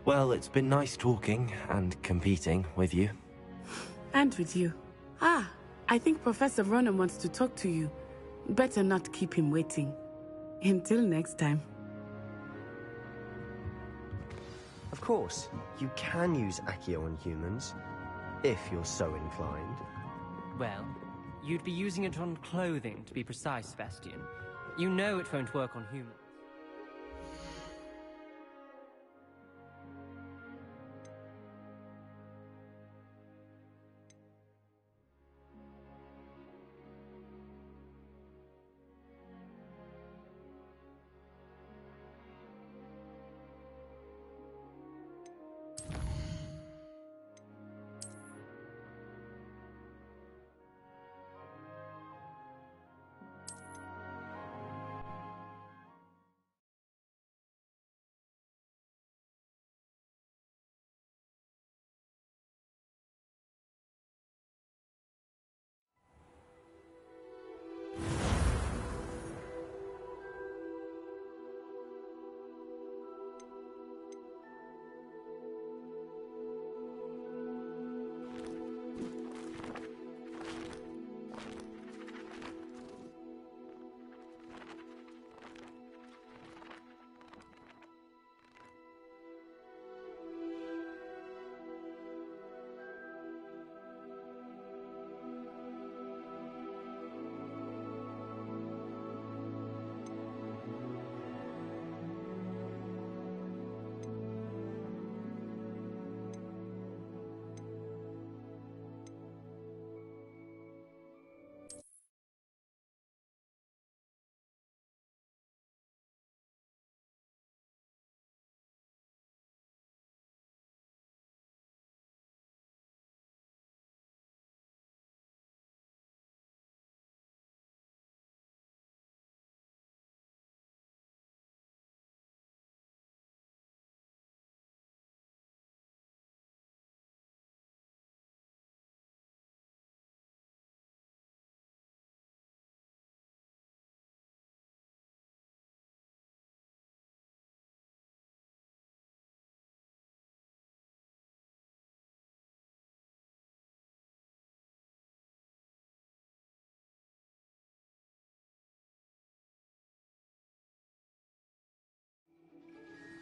Well, it's been nice talking and competing with you. And with you. Ah, I think Professor Ronan wants to talk to you. Better not keep him waiting. Until next time. Of course, you can use Accio on humans, if you're so inclined. Well, you'd be using it on clothing, to be precise, Sebastian. You know it won't work on humans.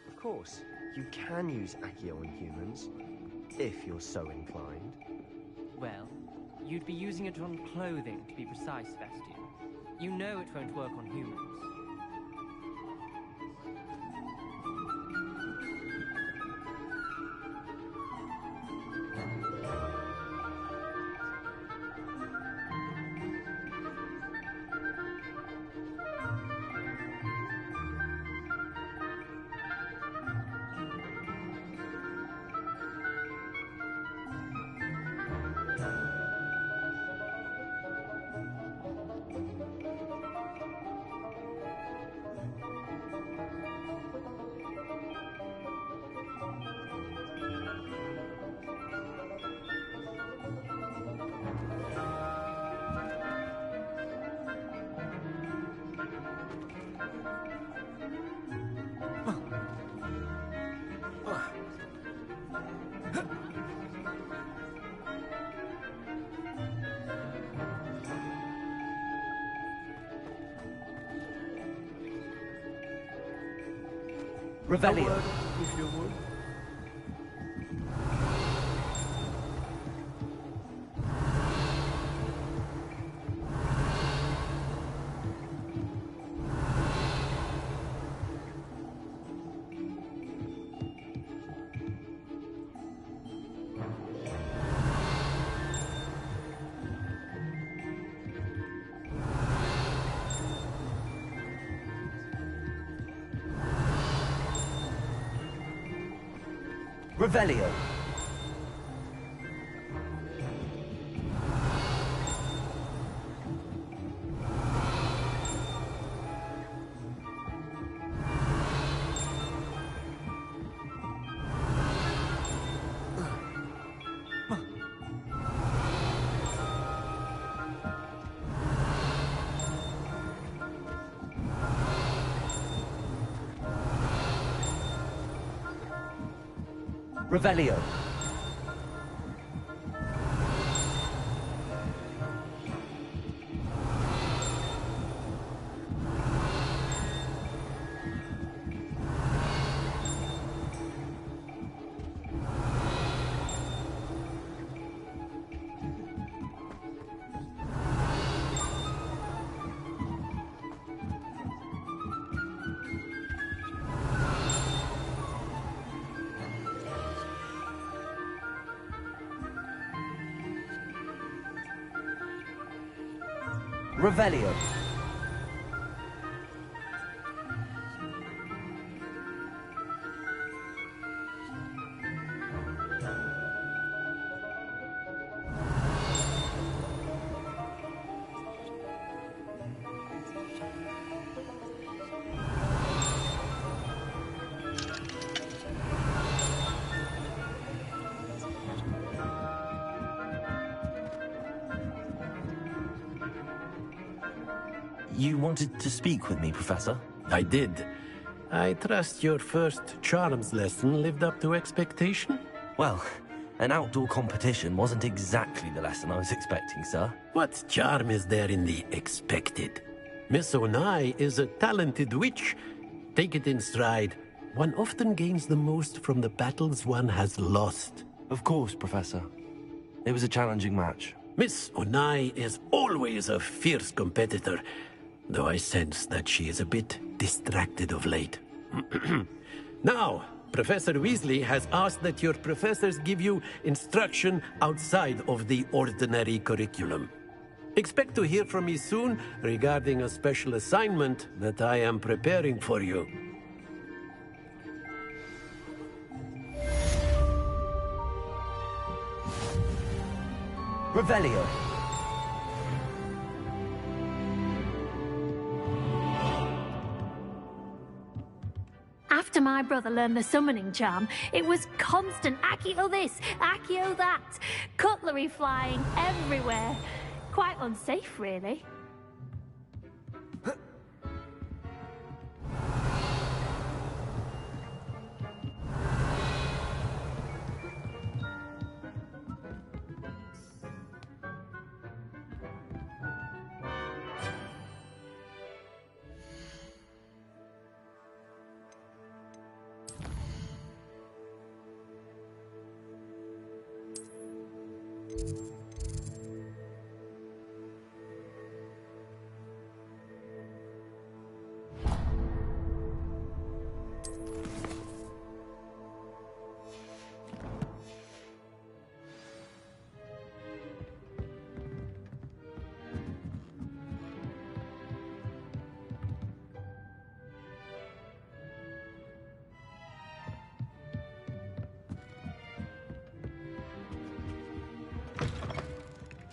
Of course, you can use Accio on humans, if you're so inclined. Well, you'd be using it on clothing, to be precise, Sebastian. You know it won't work on humans. Revelio. If you would. Revelio. Revelio. Revelio. You wanted to speak with me, Professor? I did. I trust your first charms lesson lived up to expectation? Well, an outdoor competition wasn't exactly the lesson I was expecting, sir. What charm is there in the expected? Miss Onai is a talented witch. Take it in stride. One often gains the most from the battles one has lost. Of course, Professor. It was a challenging match. Miss Onai is always a fierce competitor, though I sense that she is a bit distracted of late. Now, Professor Weasley has asked that your professors give you instruction outside of the ordinary curriculum. Expect to hear from me soon regarding a special assignment that I am preparing for you. Revelio. After my brother learned the summoning charm, it was constant Accio this, Accio that, cutlery flying everywhere. Quite unsafe, really.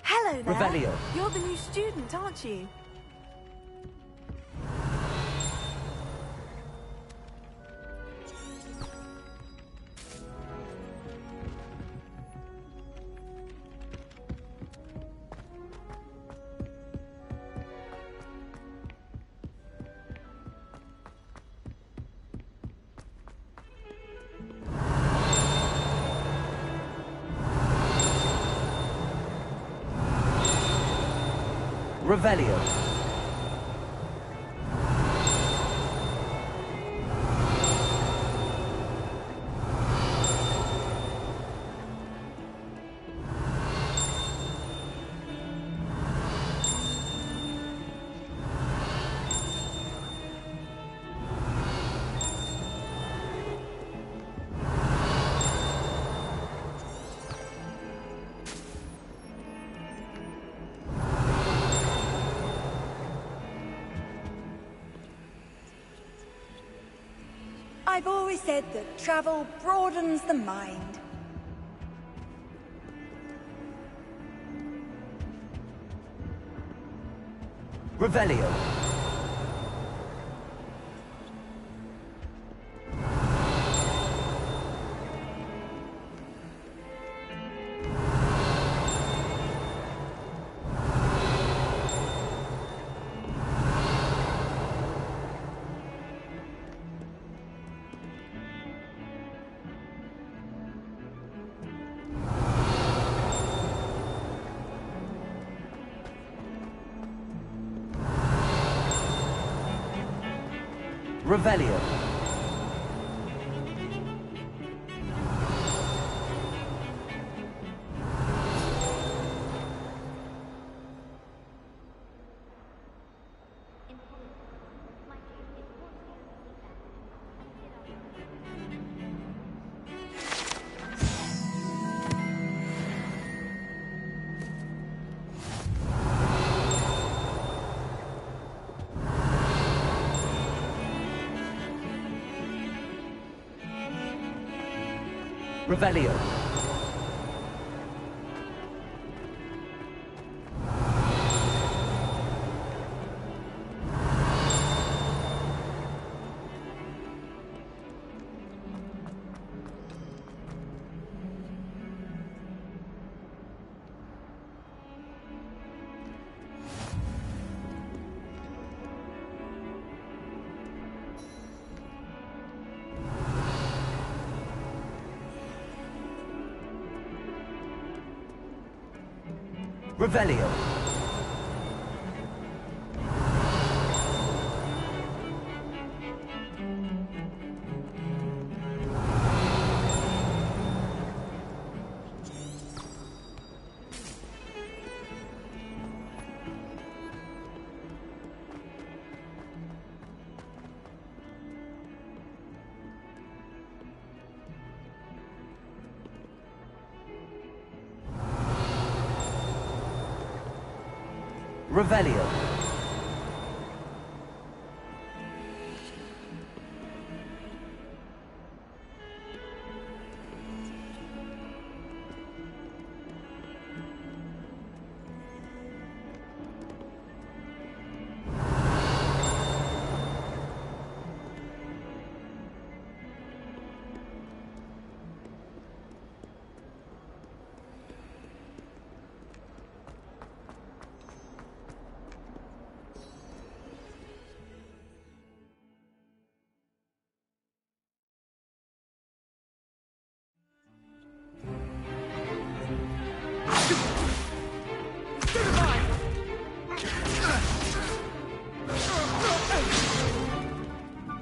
Hello there. Revelio. You're the new student, aren't you? Revelio. I've always said that travel broadens the mind. Revelio. Revelio. Revelio. Revelio. Revelio.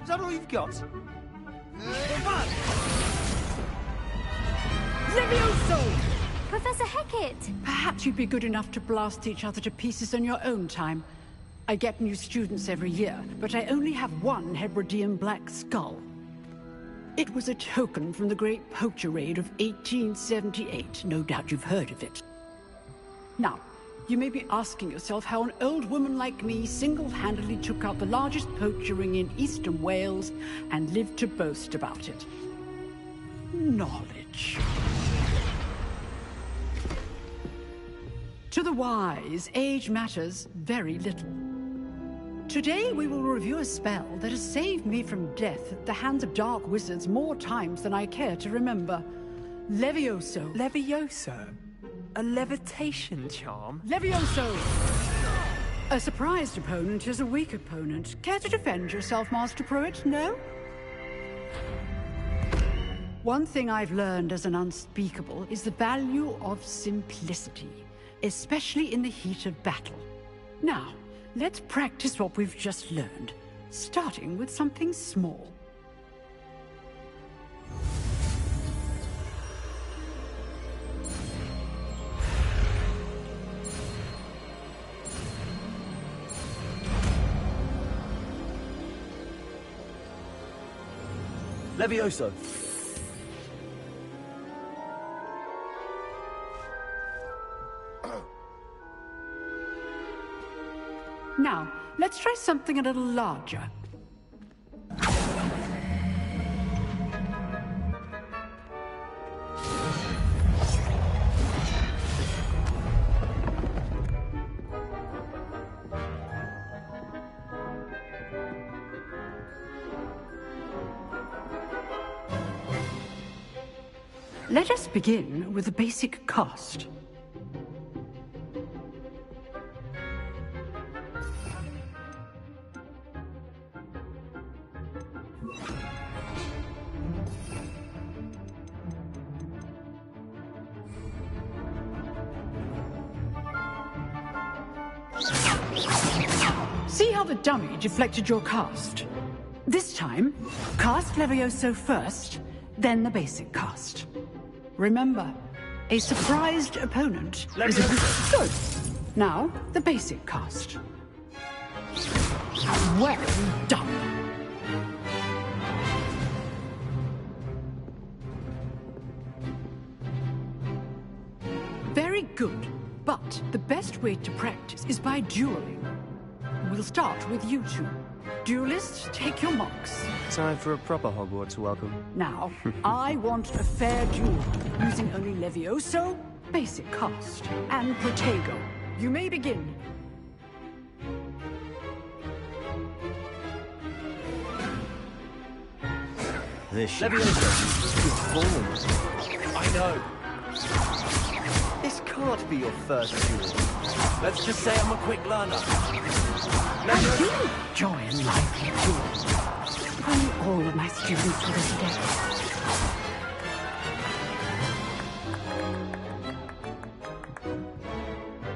Is that all you've got? Levioso! Professor Hecat! Perhaps you'd be good enough to blast each other to pieces on your own time. I get new students every year, but I only have one Hebridean black skull. It was a token from the Great Poacher Raid of 1878. No doubt you've heard of it. Now, you may be asking yourself how an old woman like me single-handedly took out the largest poacher ring in eastern Wales and lived to boast about it. Knowledge. To the wise, age matters very little. Today we will review a spell that has saved me from death at the hands of dark wizards more times than I care to remember. Levioso. Levioso? A levitation charm? Levioso! A surprised opponent is a weak opponent. Care to defend yourself, Master Pruitt? No? One thing I've learned as an unspeakable is the value of simplicity, especially in the heat of battle. Now, let's practice what we've just learned, starting with something small. Levioso. Now, let's try something a little larger. Let us begin with the basic cast. See how the dummy deflected your cast? This time, cast Levioso first, then the basic cast. Remember, a surprised opponent is a good. Now, the basic cast. Well done. Very good, but the best way to practice is by dueling. We'll start with you two. Duelists, take your marks. Time for a proper Hogwarts welcome. Now, I want a fair duel, using only Levioso, basic cast, and Protego. You may begin. This should be good form. I know. This can't be your first duel. Let's just say I'm a quick learner. I do enjoy a lively duel. If only all of my students were this day.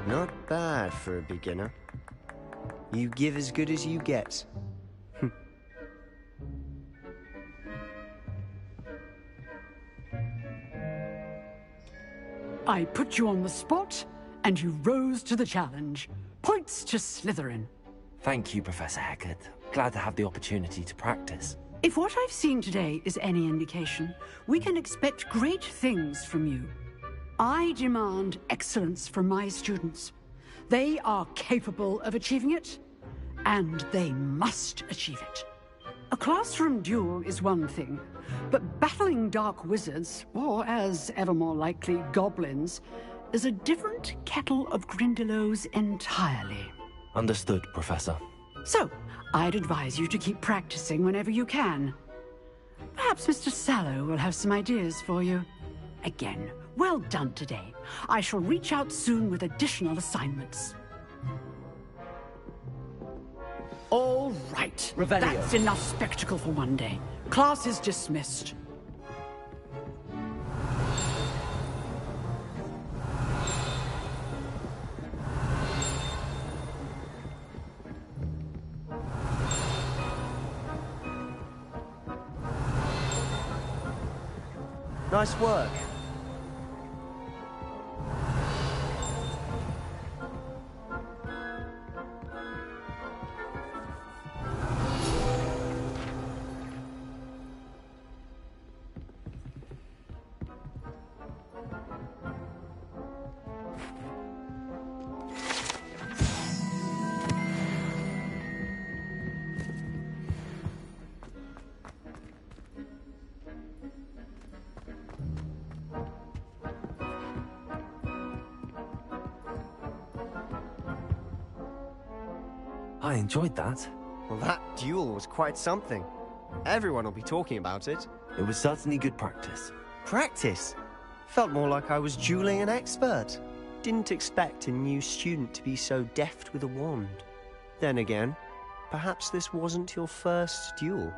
Not bad for a beginner. You give as good as you get. I put you on the spot, and you rose to the challenge. Points to Slytherin. Thank you, Professor Hecat. Glad to have the opportunity to practice. If what I've seen today is any indication, we can expect great things from you. I demand excellence from my students. They are capable of achieving it, and they must achieve it. A classroom duel is one thing, but battling dark wizards, or as ever more likely, goblins, is a different kettle of Grindylows entirely. Understood, Professor. So, I'd advise you to keep practicing whenever you can. Perhaps Mr. Sallow will have some ideas for you. Again, well done today. I shall reach out soon with additional assignments. All right. Revelio. That's enough spectacle for one day. Class is dismissed. Nice work. I enjoyed that. Well, that duel was quite something. Everyone will be talking about it. It was certainly good practice. Practice? Felt more like I was dueling an expert. Didn't expect a new student to be so deft with a wand. Then again, perhaps this wasn't your first duel.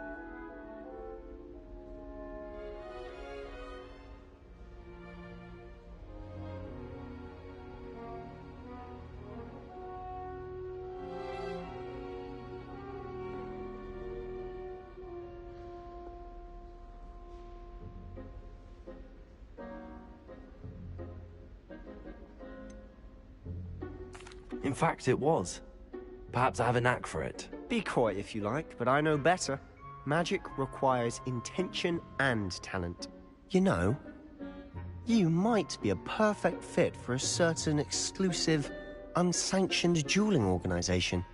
In fact, it was. Perhaps I have a knack for it. Be coy if you like, but I know better. Magic requires intention and talent. You know, you might be a perfect fit for a certain exclusive, unsanctioned dueling organization.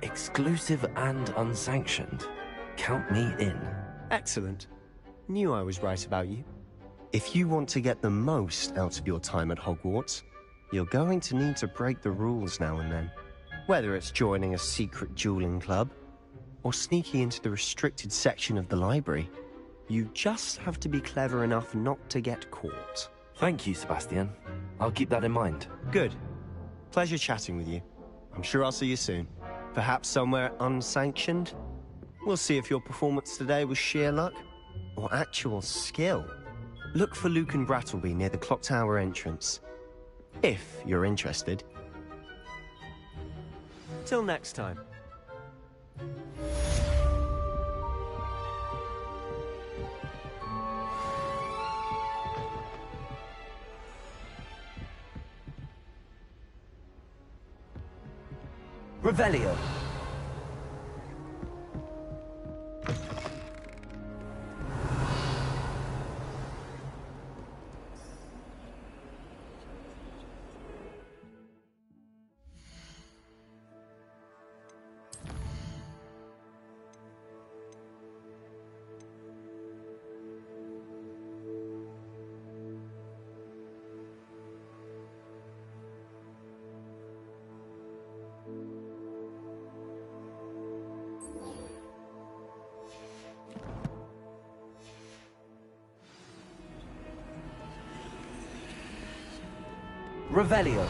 Exclusive and unsanctioned. Count me in. Excellent. Knew I was right about you. If you want to get the most out of your time at Hogwarts, you're going to need to break the rules now and then. Whether it's joining a secret dueling club, or sneaking into the restricted section of the library, you just have to be clever enough not to get caught. Thank you, Sebastian. I'll keep that in mind. Good. Pleasure chatting with you. I'm sure I'll see you soon. Perhaps somewhere unsanctioned? We'll see if your performance today was sheer luck or actual skill. Look for Luke and Brattleby near the clock tower entrance, if you're interested. Till next time. Revelio. Revelio.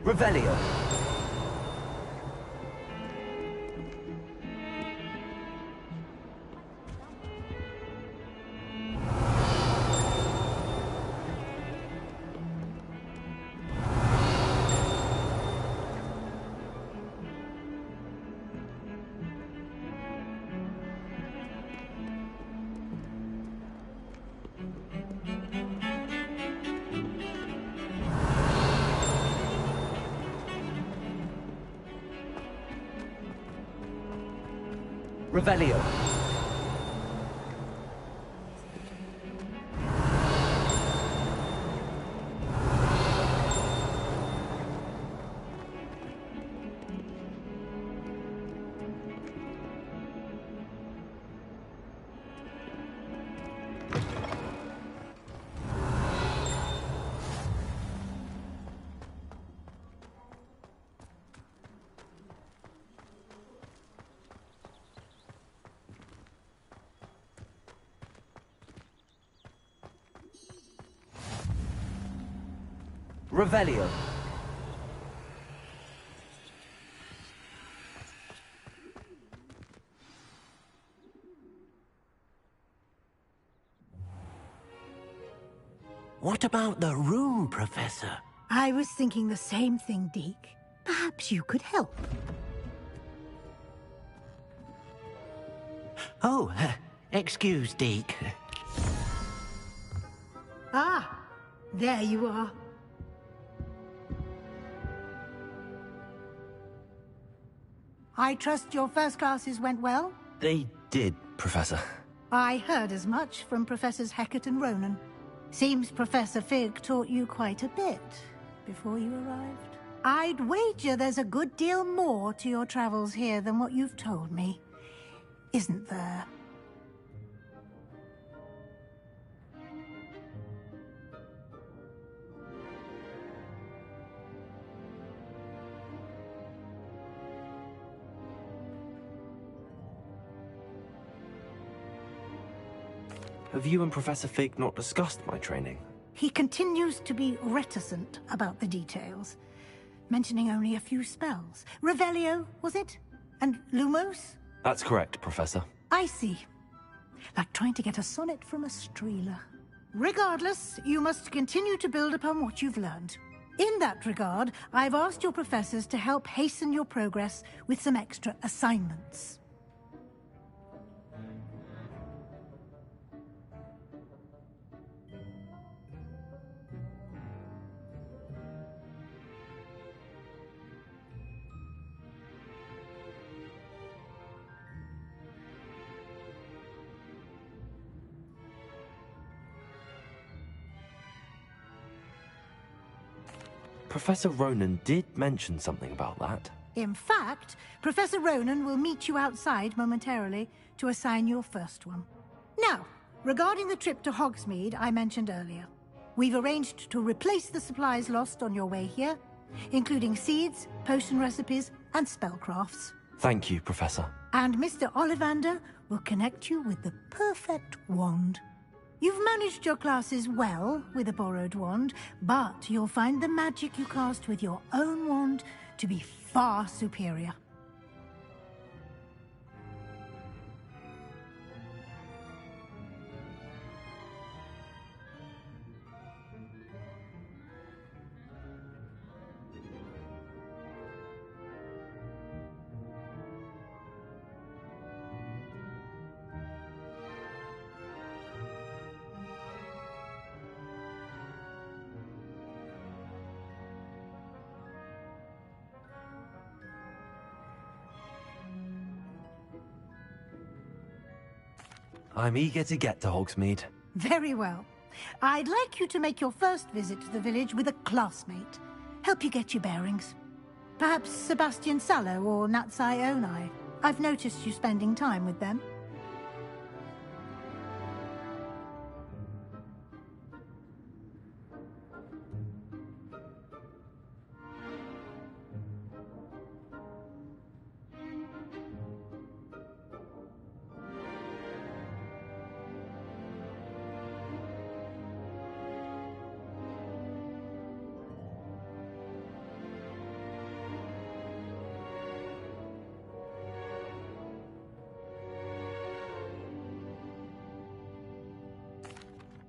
Revelio. Revelio. Revelio. What about the room, Professor? I was thinking the same thing, Deke. Perhaps you could help. Oh, excuse, Deke. Ah, there you are. I trust your first classes went well? They did, Professor. I heard as much from Professors Hecat and Ronan. Seems Professor Fig taught you quite a bit before you arrived. I'd wager there's a good deal more to your travels here than what you've told me. Isn't there? Have you and Professor Fig not discussed my training? He continues to be reticent about the details, mentioning only a few spells. Revelio, was it? And Lumos? That's correct, Professor. I see. Like trying to get a sonnet from a streeler. Regardless, you must continue to build upon what you've learned. In that regard, I've asked your professors to help hasten your progress with some extra assignments. Professor Ronan did mention something about that. In fact, Professor Ronan will meet you outside momentarily to assign your first one. Now, regarding the trip to Hogsmeade I mentioned earlier, we've arranged to replace the supplies lost on your way here, including seeds, potion recipes, and spellcrafts. Thank you, Professor. And Mr. Ollivander will connect you with the perfect wand. You've managed your classes well with a borrowed wand, but you'll find the magic you cast with your own wand to be far superior. I'm eager to get to Hogsmeade. Very well. I'd like you to make your first visit to the village with a classmate. Help you get your bearings. Perhaps Sebastian Sallow or Natsai Onai. I've noticed you spending time with them.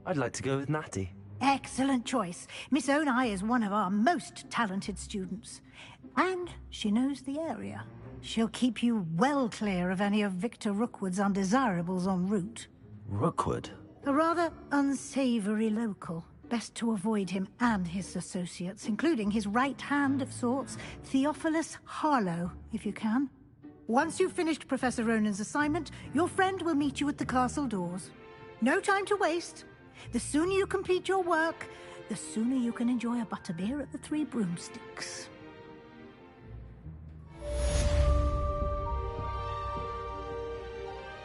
I'd like to go with Natty. Excellent choice. Miss Onai is one of our most talented students. And she knows the area. She'll keep you well clear of any of Victor Rookwood's undesirables en route. Rookwood? A rather unsavory local. Best to avoid him and his associates, including his right hand of sorts, Theophilus Harlow, if you can. Once you've finished Professor Ronan's assignment, your friend will meet you at the castle doors. No time to waste. The sooner you complete your work, the sooner you can enjoy a butterbeer at the Three Broomsticks.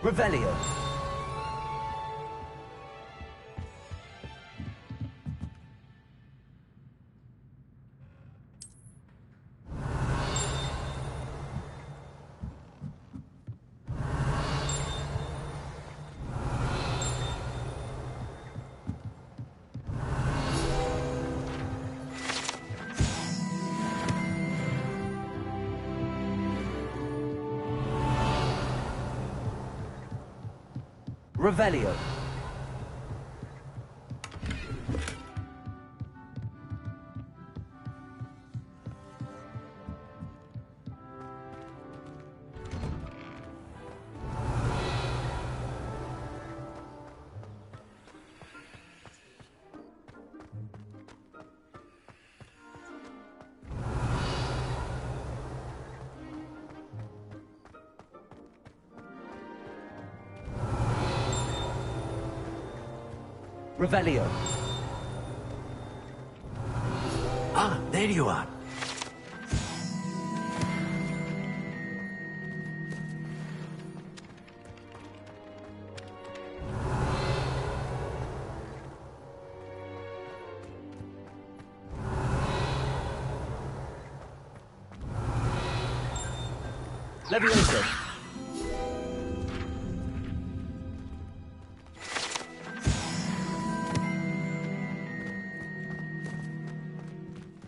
Revelio. Revelio. Revelio. Ah, there you are. Levioso.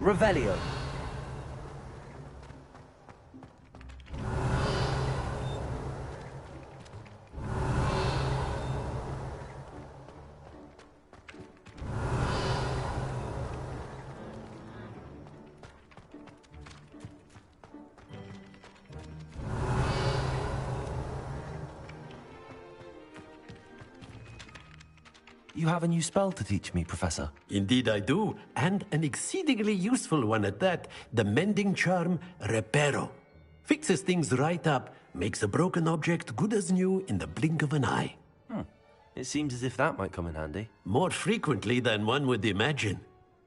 Revelio. You have a new spell to teach me, Professor. Indeed I do, and an exceedingly useful one at that. The mending charm, Reparo. Fixes things right up, makes a broken object good as new in the blink of an eye. It seems as if that might come in handy. More frequently than one would imagine.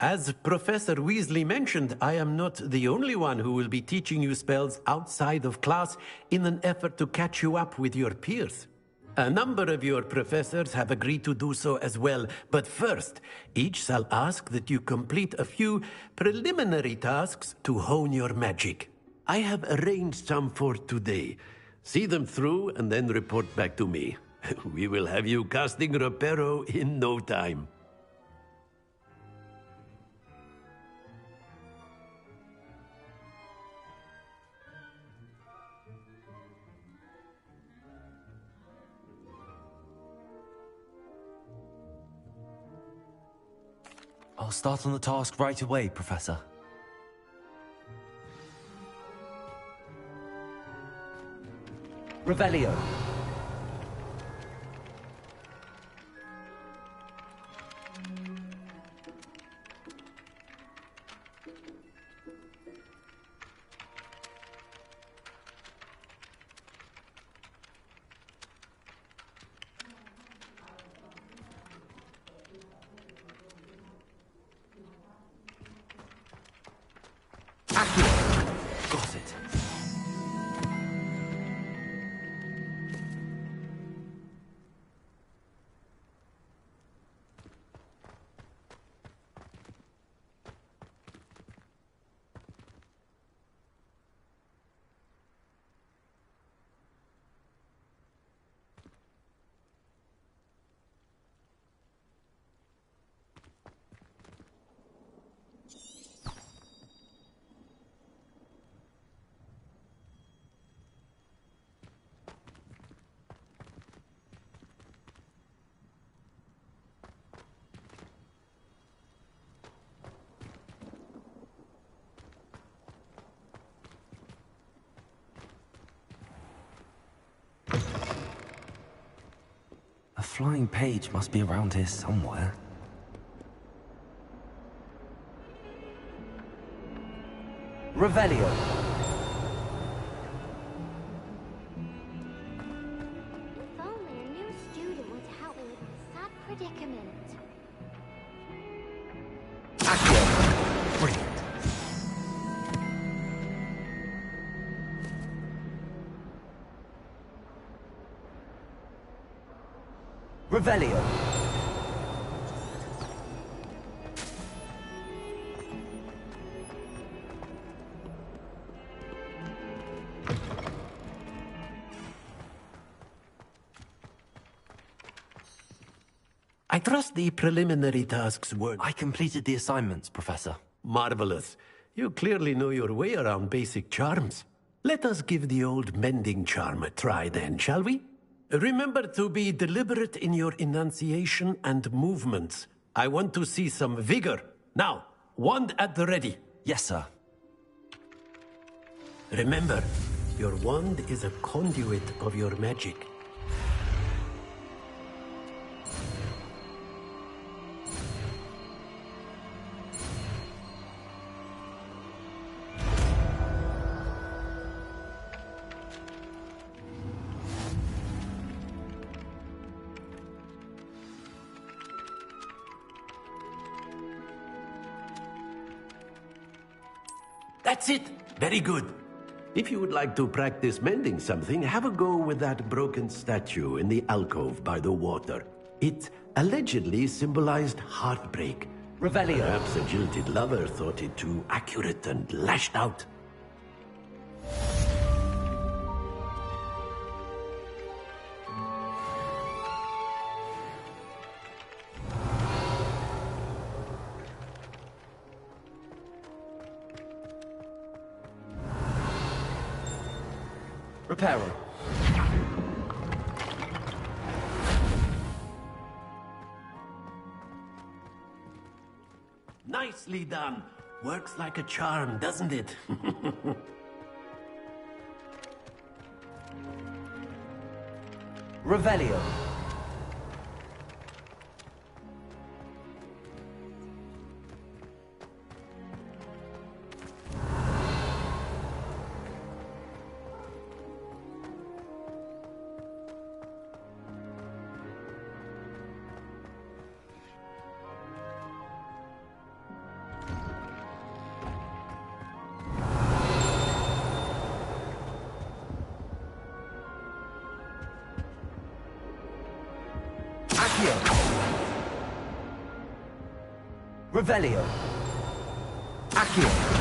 As Professor Weasley mentioned, I am not the only one who will be teaching you spells outside of class in an effort to catch you up with your peers. A number of your professors have agreed to do so as well, but first, each shall ask that you complete a few preliminary tasks to hone your magic. I have arranged some for today. See them through and then report back to me. We will have you casting Reparo in no time. I'll start on the task right away, Professor. Revelio. Got it. A flying page must be around here somewhere. Revelio. If only a new student would help me with my sad predicament. Accio. Brilliant. Revelio. I trust the preliminary tasks were... I completed the assignments, Professor. Marvelous. You clearly know your way around basic charms. Let us give the old mending charm a try then, shall we? Remember to be deliberate in your enunciation and movements. I want to see some vigor. Now, wand at the ready. Yes, sir. Remember, your wand is a conduit of your magic. That's it! Very good. If you would like to practice mending something, have a go with that broken statue in the alcove by the water. It allegedly symbolized heartbreak. Revelio. Perhaps a jilted lover thought it too accurate and lashed out. Reparo. Nicely done. Works like a charm, doesn't it? Revelio. Accio. Revelio. Accio.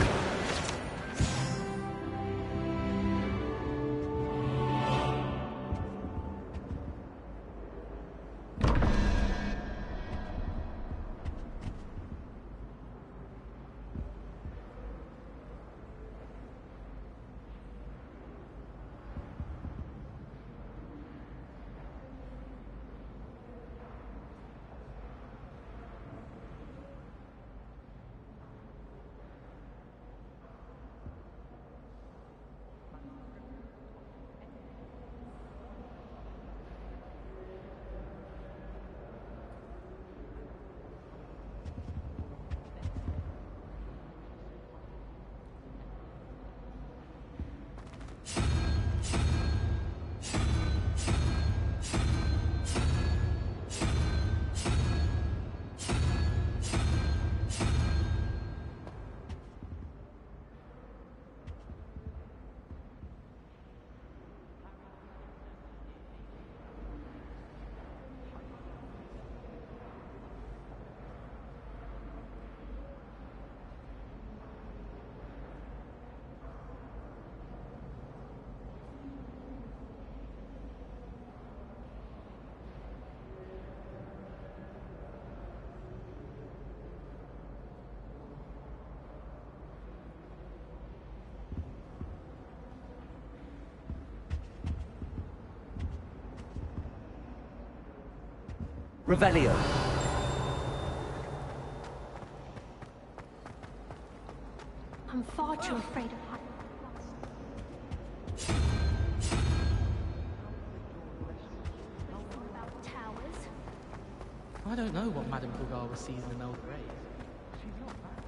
Revelio. I'm far too afraid of heights. About towers. I don't know what Madame Kogawa sees in an old grave. She's not that.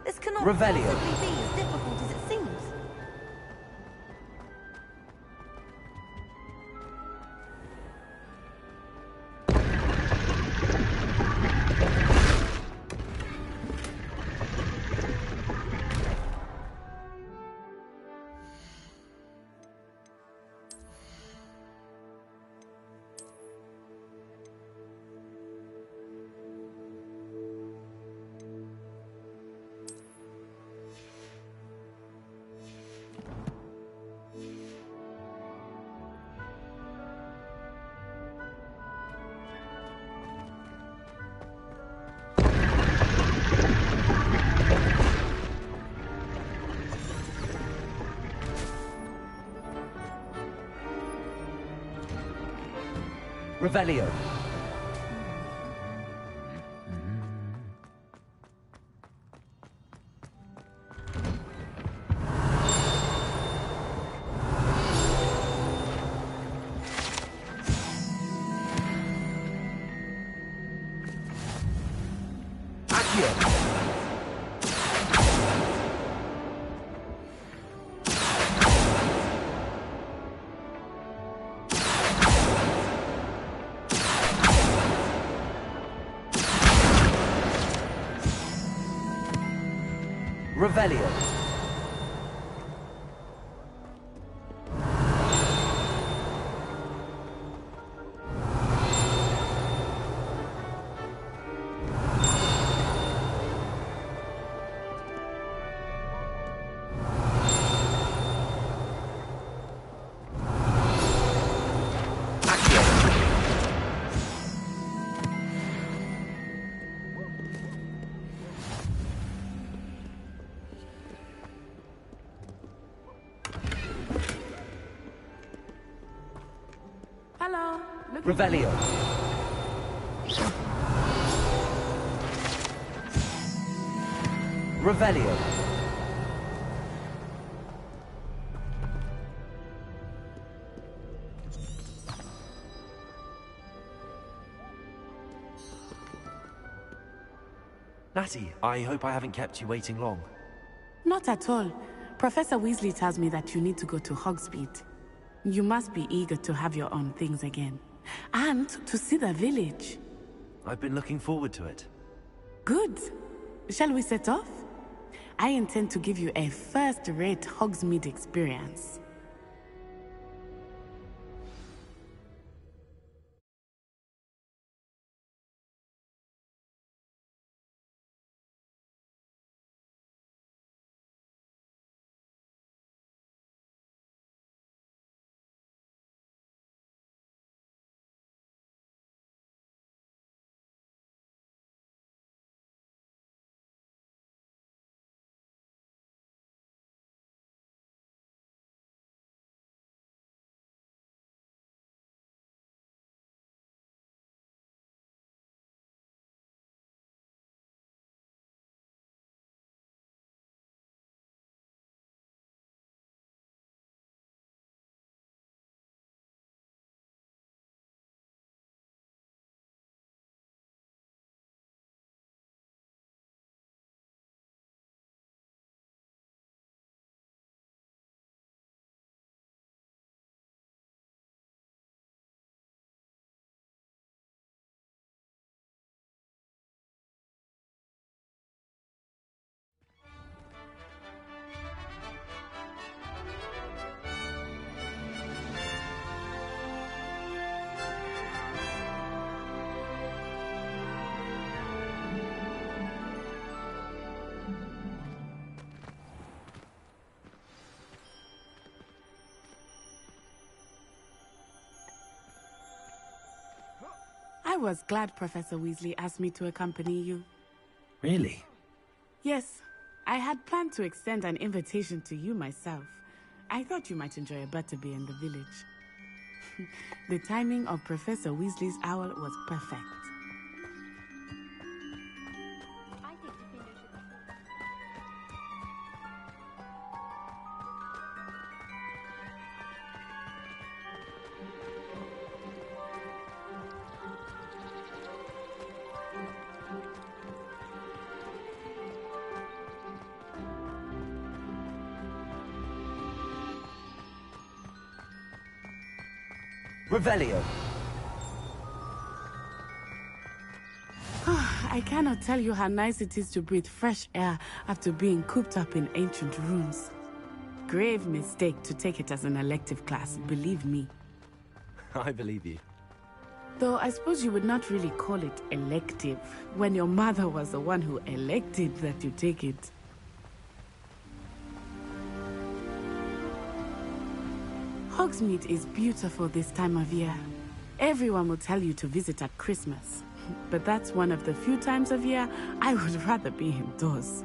This cannot Revelio. possibly be as difficult as it seems. Revelio. Revelio. Hello. Revelio. Revelio. Natty, I hope I haven't kept you waiting long. Not at all. Professor Weasley tells me that you need to go to Hogsmeade. You must be eager to have your own things again. And to see the village. I've been looking forward to it. Good. Shall we set off? I intend to give you a first-rate Hogsmeade experience. I was glad Professor Weasley asked me to accompany you. Really? Yes, I had planned to extend an invitation to you myself. I thought you might enjoy a butterbeer in the village. The timing of Professor Weasley's owl was perfect. Revelio. I cannot tell you how nice it is to breathe fresh air after being cooped up in ancient rooms. Grave mistake to take it as an elective class, believe me. I believe you. Though I suppose you would not really call it elective when your mother was the one who elected that you take it. Hogsmeade is beautiful this time of year. Everyone will tell you to visit at Christmas. But that's one of the few times of year I would rather be indoors.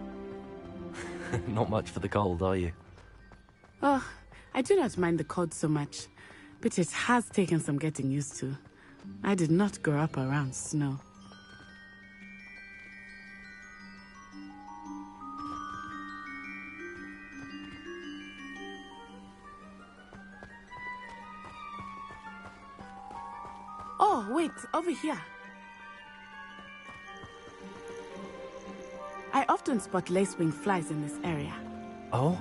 Not much for the cold, are you? Oh, I do not mind the cold so much. But it has taken some getting used to. I did not grow up around snow. Oh, wait, over here. I often spot lacewing flies in this area. Oh?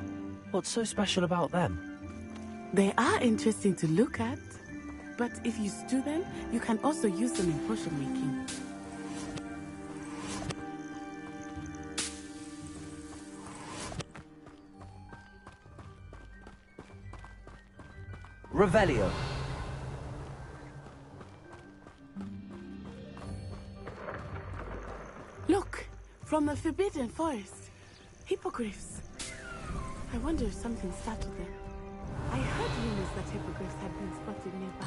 What's so special about them? They are interesting to look at, but if you stew them, you can also use them in potion making. Revelio. Look, from the Forbidden Forest. Hippogriffs. I wonder if something startled them. I heard rumors that hippogriffs had been spotted nearby.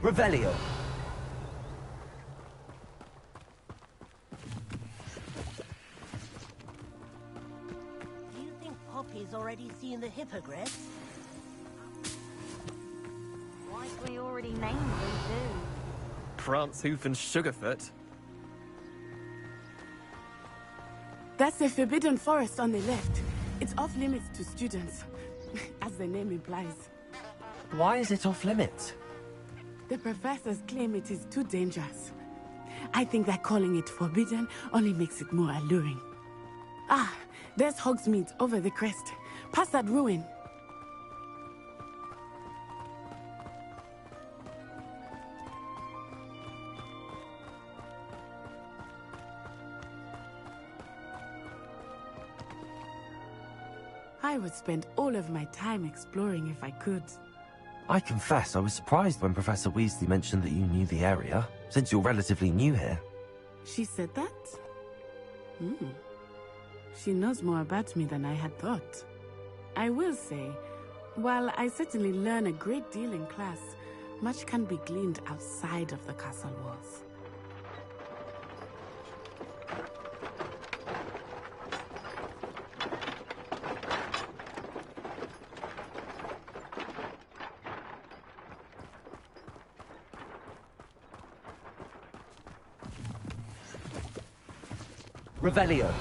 Revelio. Poppy's already seen the hippogriffs? Like we already named them too. Prance, Hoof, and Sugarfoot. That's the Forbidden Forest on the left. It's off limits to students, as the name implies. Why is it off limits? The professors claim it is too dangerous. I think that calling it forbidden only makes it more alluring. Ah, there's Hogsmeade over the crest. Past that ruin. I would spend all of my time exploring if I could. I confess I was surprised when Professor Weasley mentioned that you knew the area, since you're relatively new here. She said that? She knows more about me than I had thought. I will say, while I certainly learn a great deal in class, much can be gleaned outside of the castle walls. Revelio.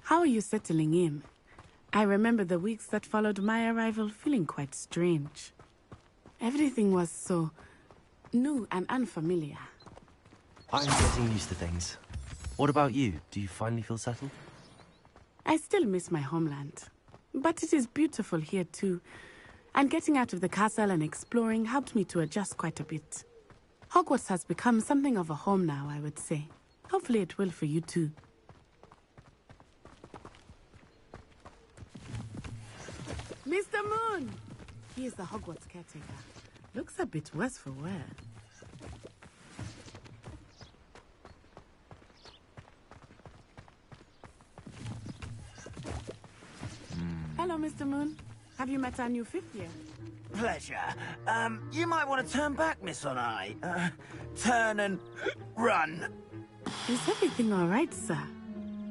How are you settling in? I remember the weeks that followed my arrival feeling quite strange. Everything was so new and unfamiliar. I'm getting used to things. What about you? Do you finally feel settled? I still miss my homeland, but it is beautiful here too. And getting out of the castle and exploring helped me to adjust quite a bit. Hogwarts has become something of a home now, I would say. Hopefully it will for you too. Mr. Moon! He is the Hogwarts caretaker. Looks a bit worse for wear. Hello, Mr. Moon. Have you met our new fifth year? Pleasure. You might want to turn back, Miss On-Eye. Turn and run. Is everything all right, sir?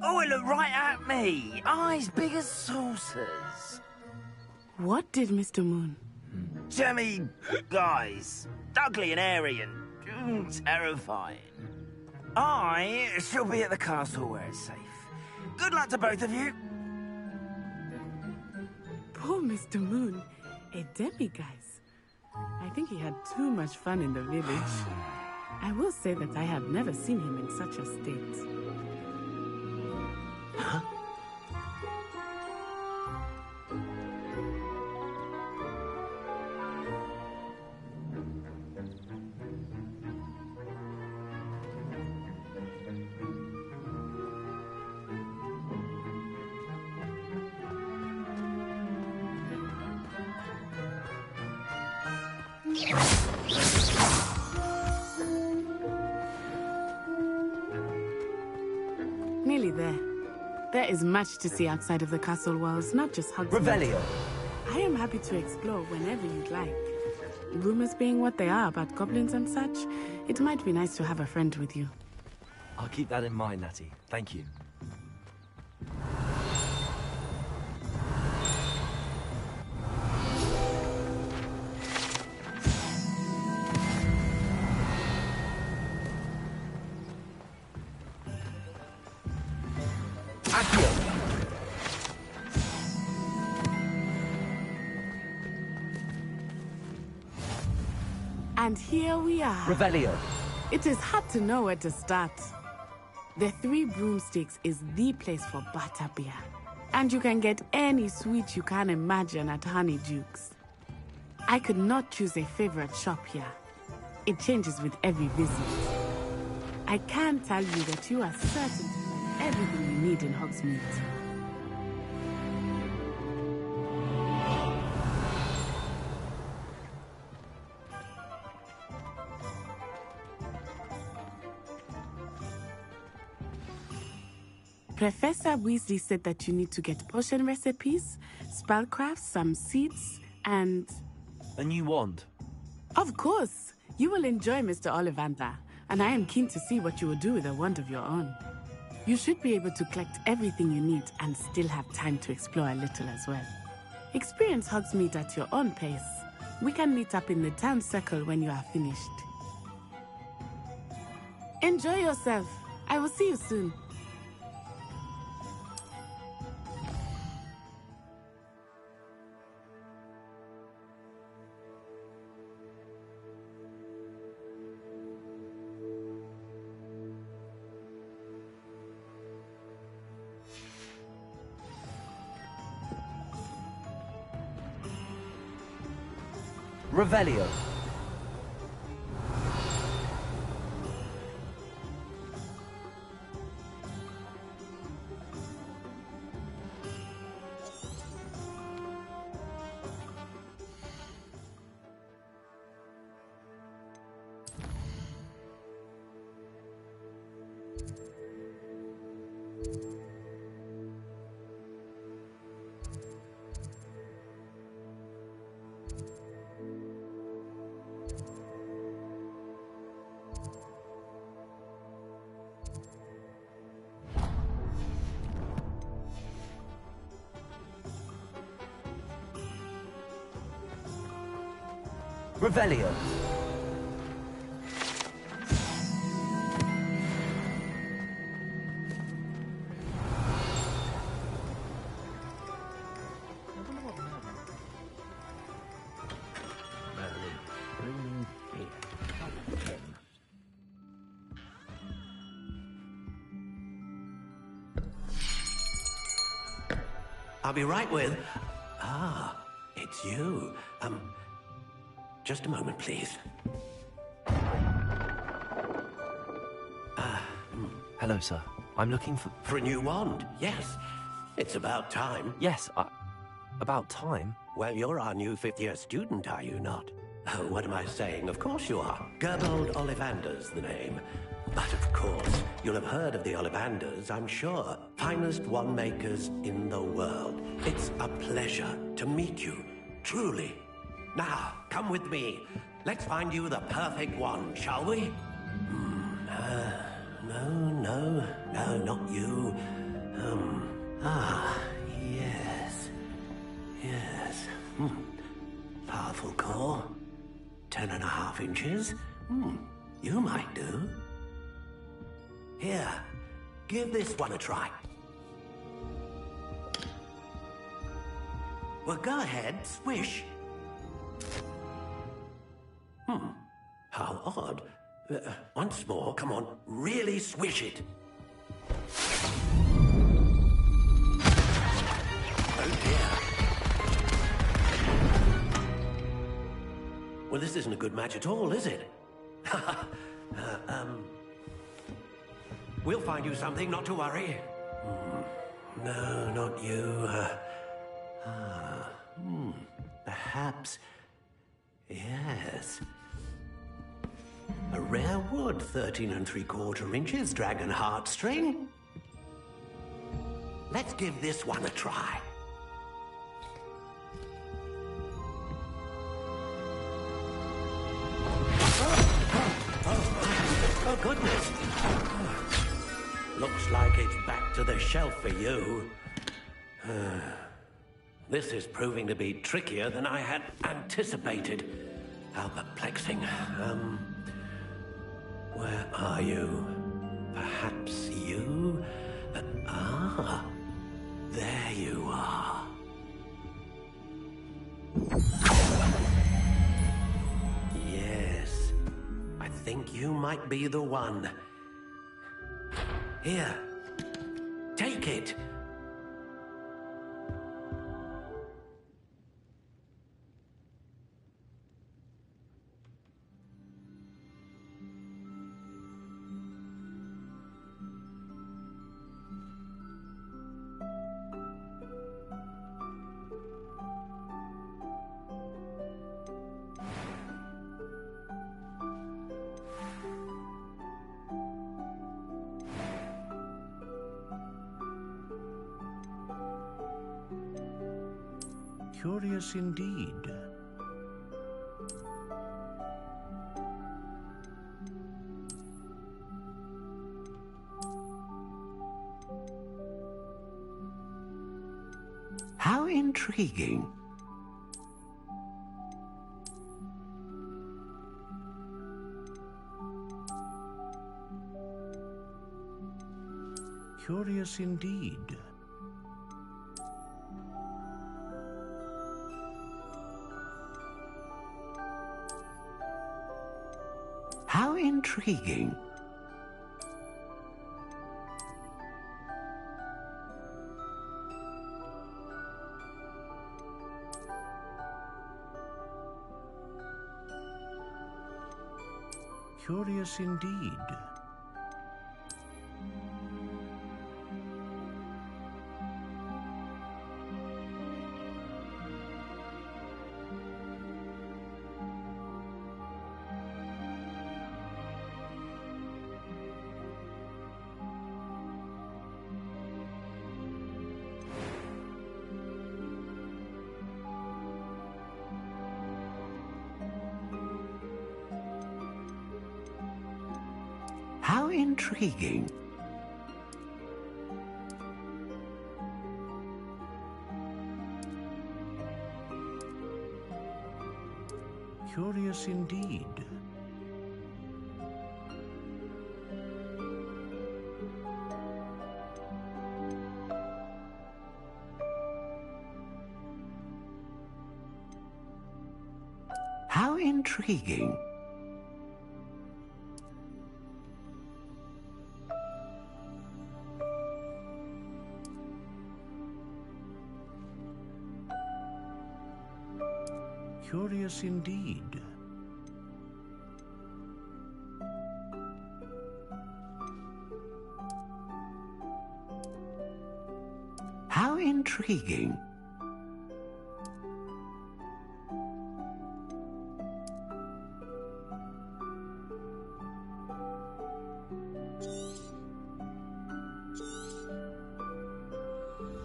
Oh, it looked right at me. Eyes big as saucers. What did Mr. Moon? Jemmy guys. Ugly and airy and terrifying. I shall be at the castle where it's safe. Good luck to both of you. Poor Mr. Moon. A demiguise. I think he had too much fun in the village. I will say that I have never seen him in such a state. Huh? Nearly there. There is much to see outside of the castle walls, not just Hogsmeade. Revelio. I am happy to explore whenever you'd like. Rumors being what they are about goblins and such, it might be nice to have a friend with you. I'll keep that in mind, Natty. Thank you. And here we are. Revelio. It is hard to know where to start. The Three Broomsticks is the place for butterbeer. And you can get any sweet you can imagine at Honeydukes. I could not choose a favorite shop here. It changes with every visit. I can tell you that you are certain to find everything you need in Hogsmeade. Professor Weasley said that you need to get potion recipes, spellcrafts, some seeds, and... A new wand. Of course! You will enjoy Mr. Ollivander, and I am keen to see what you will do with a wand of your own. You should be able to collect everything you need and still have time to explore a little as well. Experience Hogsmeade at your own pace. We can meet up in the town circle when you are finished. Enjoy yourself. I will see you soon. Revelio. Revelio. I'll be right with... Ah, it's you. Just a moment, please. Hello, sir. I'm looking for... For a new wand, yes. It's about time. Yes, about time? Well, you're our new fifth-year student, are you not? Oh, what am I saying? Of course you are. Gerbold Ollivander's the name. But of course, you'll have heard of the Ollivanders, I'm sure. Finest wand makers in the world. It's a pleasure to meet you, truly. Now, come with me. Let's find you the perfect wand, shall we? No, not you. Yes. Powerful core. 10.5 inches. You might do. Here, give this one a try. Well, go ahead, swish. How odd. Once more, come on, really swish it. Oh dear. Well, this isn't a good match at all, is it? We'll find you something, not to worry. No, not you. Perhaps... Yes. A rare wood, 13 3/4 inches, dragon heartstring. Let's give this one a try. Oh, goodness. Looks like it's back to the shelf for you. This is proving to be trickier than I had anticipated. How perplexing. Where are you? Perhaps you? There you are. Yes, I think you might be the one. Here, take it. Curious indeed. How intriguing. Curious indeed. How intriguing. Curious indeed. How intriguing. Curious indeed. How intriguing. Curious indeed. How intriguing.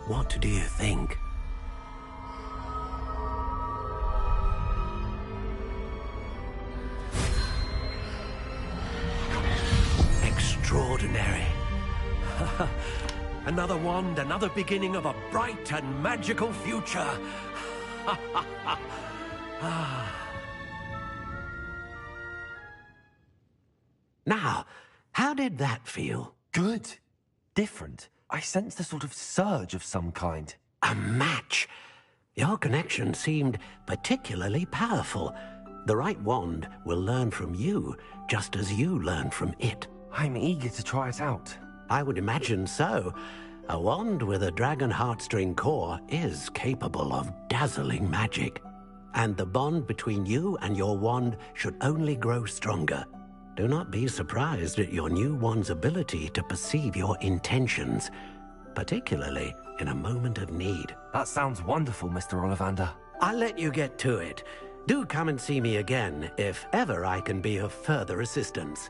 What do you think? Extraordinary. Another wand, another beginning of a bright and magical future. Now, how did that feel? Good. Different. I sensed a sort of surge of some kind. A match. Your connection seemed particularly powerful. The right wand will learn from you, just as you learn from it. I'm eager to try it out. I would imagine so. A wand with a dragon heartstring core is capable of dazzling magic. And the bond between you and your wand should only grow stronger. Do not be surprised at your new wand's ability to perceive your intentions, particularly in a moment of need. That sounds wonderful, Mr. Ollivander. I'll let you get to it. Do come and see me again if ever I can be of further assistance.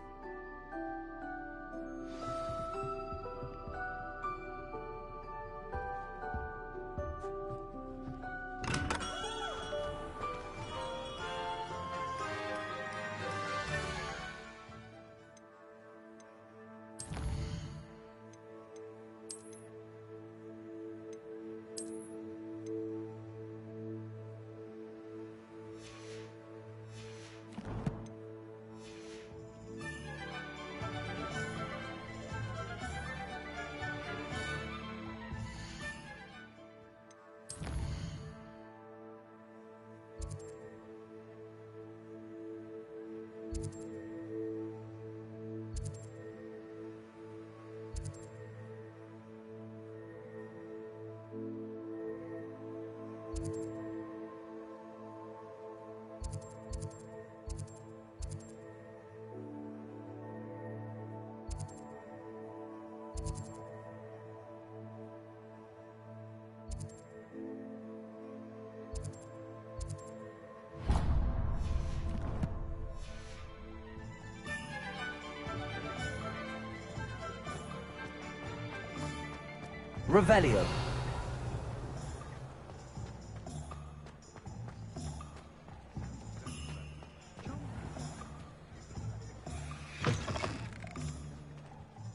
Revelio.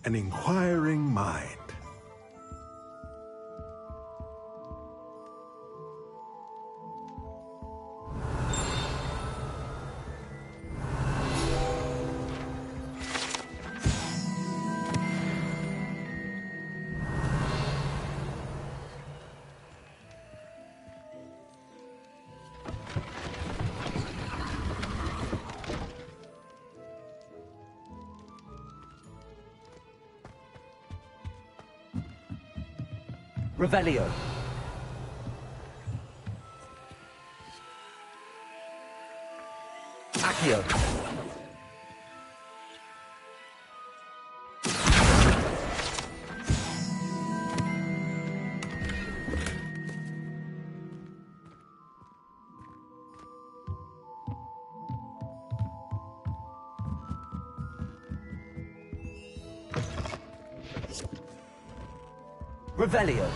An inquiring mind. Revelio. Accio. Revelio.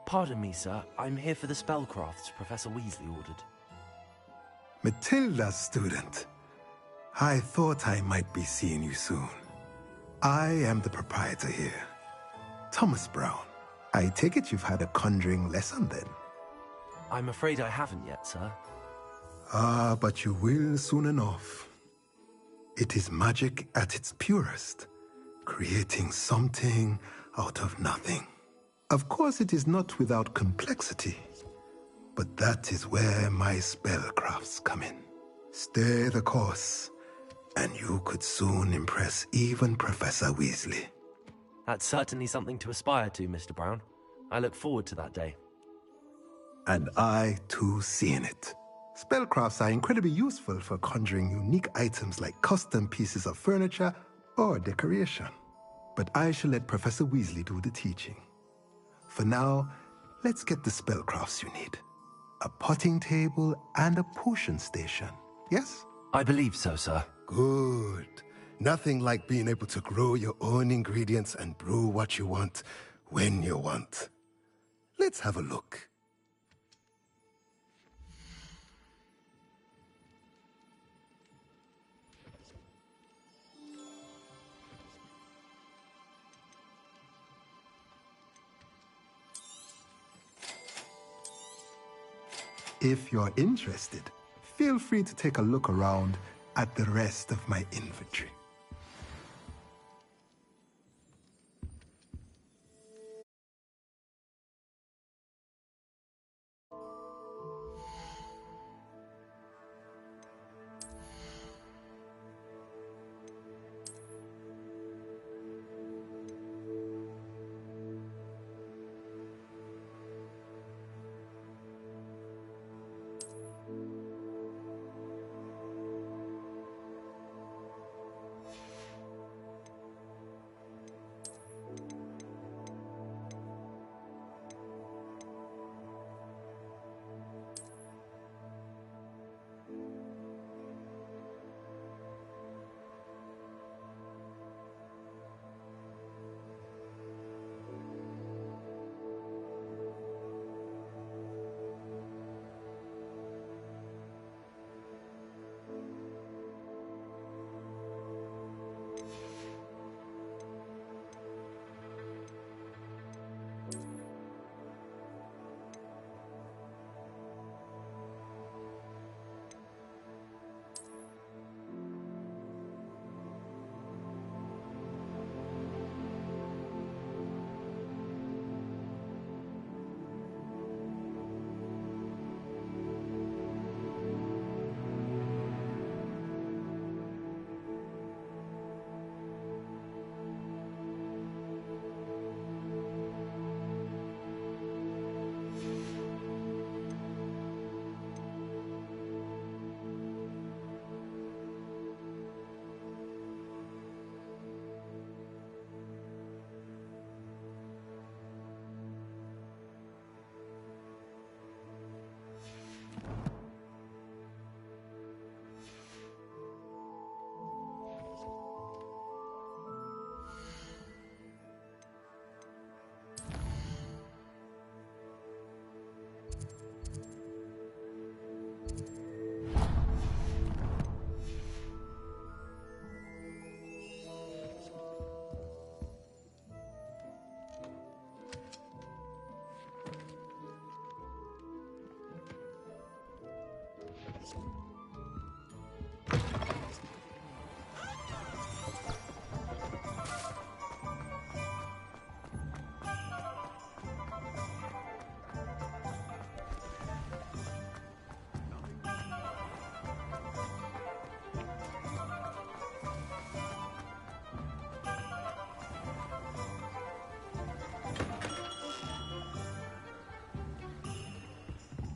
Pardon me, sir. I'm here for the spellcrafts Professor Weasley ordered. Matilda's student. I thought I might be seeing you soon. I am the proprietor here, Thomas Brown. I take it you've had a conjuring lesson then? I'm afraid I haven't yet, sir. Ah, but you will soon enough. It is magic at its purest, creating something out of nothing. Of course, it is not without complexity, but that is where my spellcrafts come in. Stay the course, and you could soon impress even Professor Weasley. That's certainly something to aspire to, Mr. Brown. I look forward to that day. And I, too, seen it. Spellcrafts are incredibly useful for conjuring unique items like custom pieces of furniture or decoration. But I shall let Professor Weasley do the teaching. For now, let's get the spellcrafts you need. A potting table and a potion station, yes? I believe so, sir. Good. Nothing like being able to grow your own ingredients and brew what you want, when you want. Let's have a look. If you're interested, feel free to take a look around at the rest of my inventory.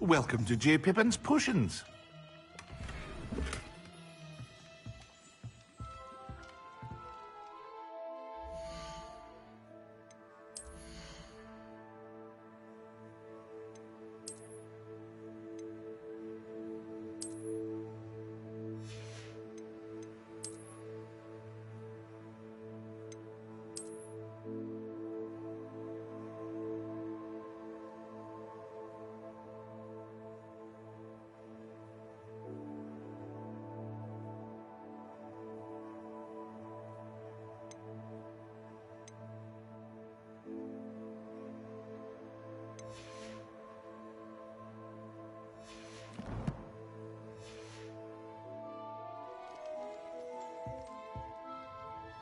Welcome to J. Pippin's Potions.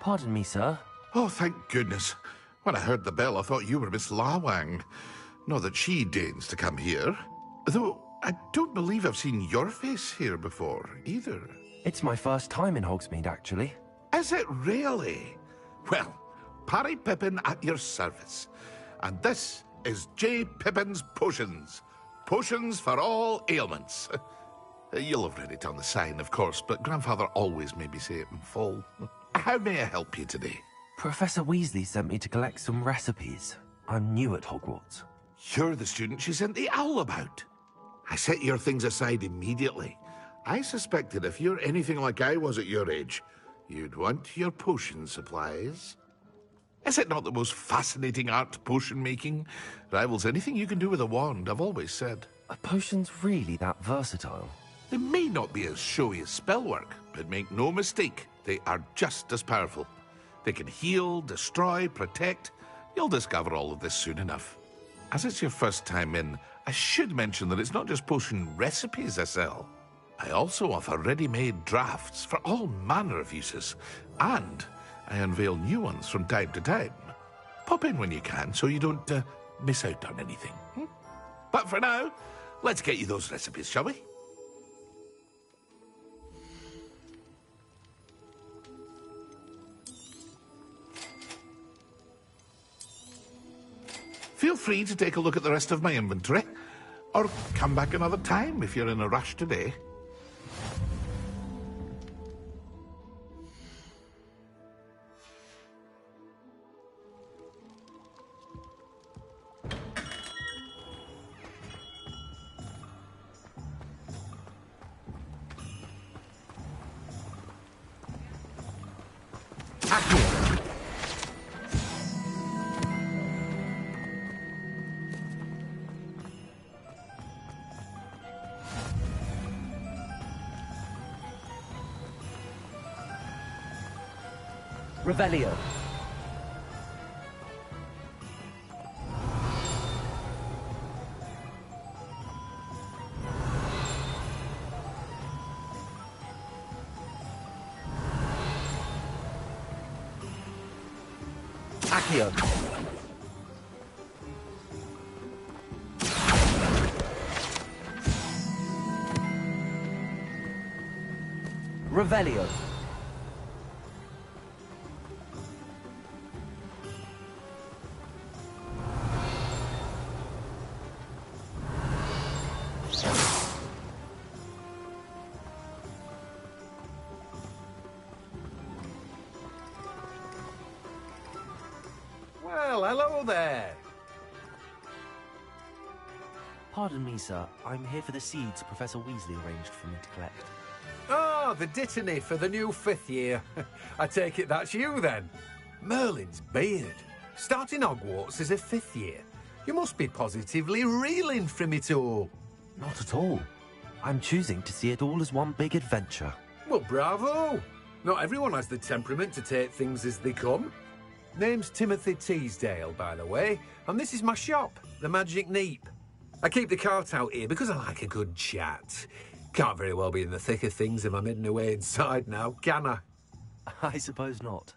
Pardon me, sir. Oh, thank goodness. When I heard the bell, I thought you were Miss Lawang. Not that she deigns to come here. Though, I don't believe I've seen your face here before, either. It's my first time in Hogsmeade, actually. Is it really? Well, Parry Pippin at your service. And this is J. Pippin's Potions. Potions for all ailments. You'll have read it on the sign, of course, but Grandfather always made me say it in full. How may I help you today? Professor Weasley sent me to collect some recipes. I'm new at Hogwarts. You're the student she sent the owl about. I set your things aside immediately. I suspected if you're anything like I was at your age, you'd want your potion supplies. Is it not the most fascinating art, potion making? Rivals anything you can do with a wand, I've always said. Are potions really that versatile? They may not be as showy as spellwork, but make no mistake, they are just as powerful. They can heal, destroy, protect. You'll discover all of this soon enough. As it's your first time in, I should mention that it's not just potion recipes I sell. I also offer ready-made drafts for all manner of uses, and I unveil new ones from time to time. Pop in when you can so you don't miss out on anything. But for now, let's get you those recipes, shall we? Feel free to take a look at the rest of my inventory, or come back another time if you're in a rush today. Revelio. Accio. Revelio. Well, hello there. Pardon me, sir. I'm here for the seeds Professor Weasley arranged for me to collect. Oh, the dittany for the new 5th year. I take it that's you, then. Merlin's beard. Starting Hogwarts as a 5th year. You must be positively reeling from it all. Not at all. I'm choosing to see it all as one big adventure. Well, bravo. Not everyone has the temperament to take things as they come. Name's Timothy Teasdale, by the way, and this is my shop, the Magic Neep. I keep the cart out here because I like a good chat. Can't very well be in the thick of things if I'm hidden away inside now, can I? I suppose not.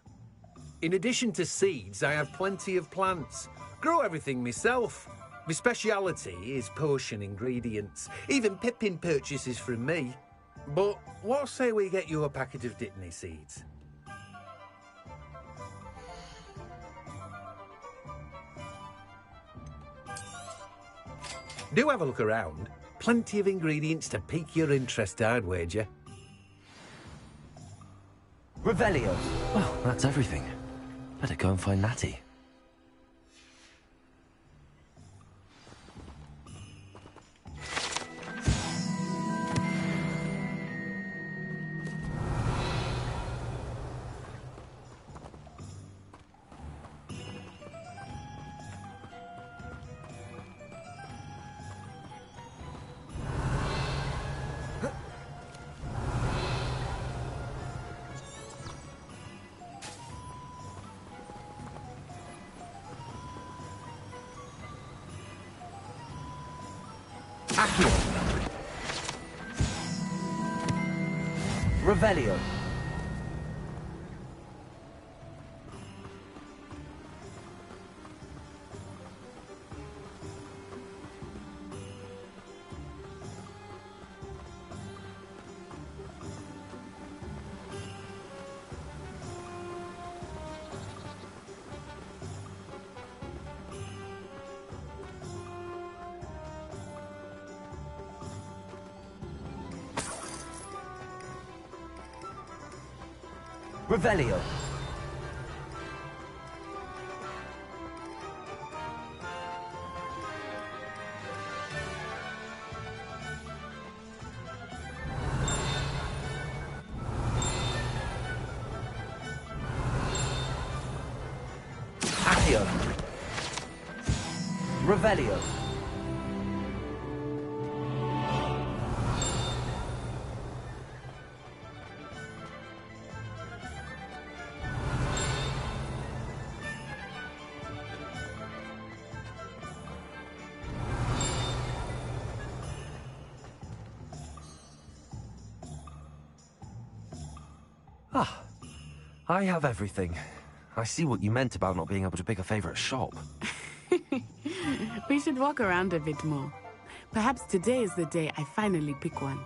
In addition to seeds, I have plenty of plants. Grow everything myself. My speciality is potion ingredients. Even Pippin purchases from me. But what say we get you a packet of Dittany seeds? Do have a look around. Plenty of ingredients to pique your interest, I'd wager. Revelio. Well, that's everything. Better go and find Natty. Revelio. Revelio. Accio. Revelio. Ah, I have everything. I see what you meant about not being able to pick a favorite shop. We should walk around a bit more. Perhaps today is the day I finally pick one.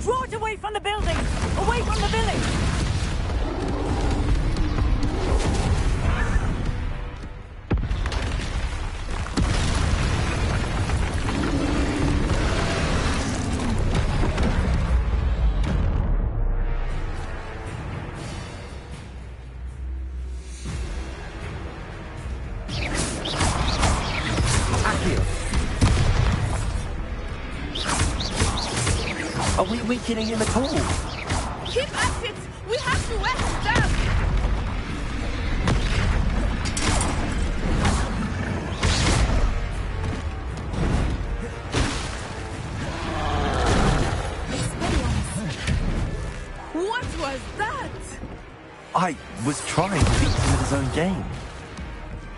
Draw it away from the building! Away from the village! Are we weakening him at all? Keep at it! We have to wear him down! What was that? I was trying to beat him at his own game.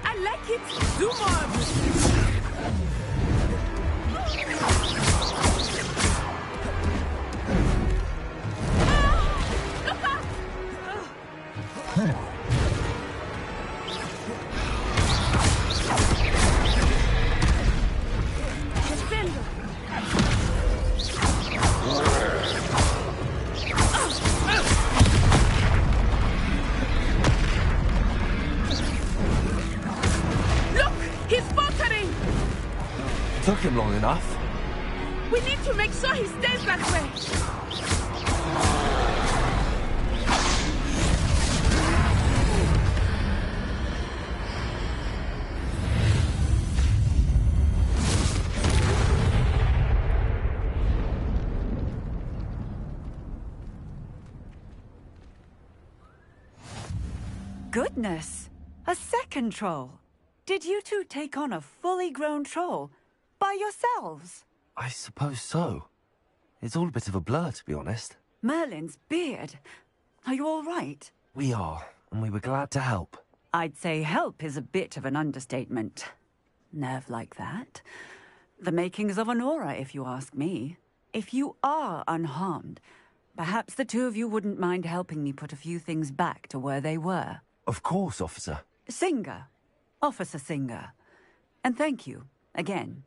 I like it! Do more of it! Took him long enough. We need to make sure he stays that way. Goodness! A second troll! Did you two take on a fully grown troll? By yourselves? I suppose so. It's all a bit of a blur, to be honest. Merlin's beard. Are you all right? We are, and we were glad to help. I'd say help is a bit of an understatement. Nerve like that. The makings of an aura, if you ask me. If you are unharmed, perhaps the two of you wouldn't mind helping me put a few things back to where they were. Of course, officer. Singer. Officer Singer. And thank you, again.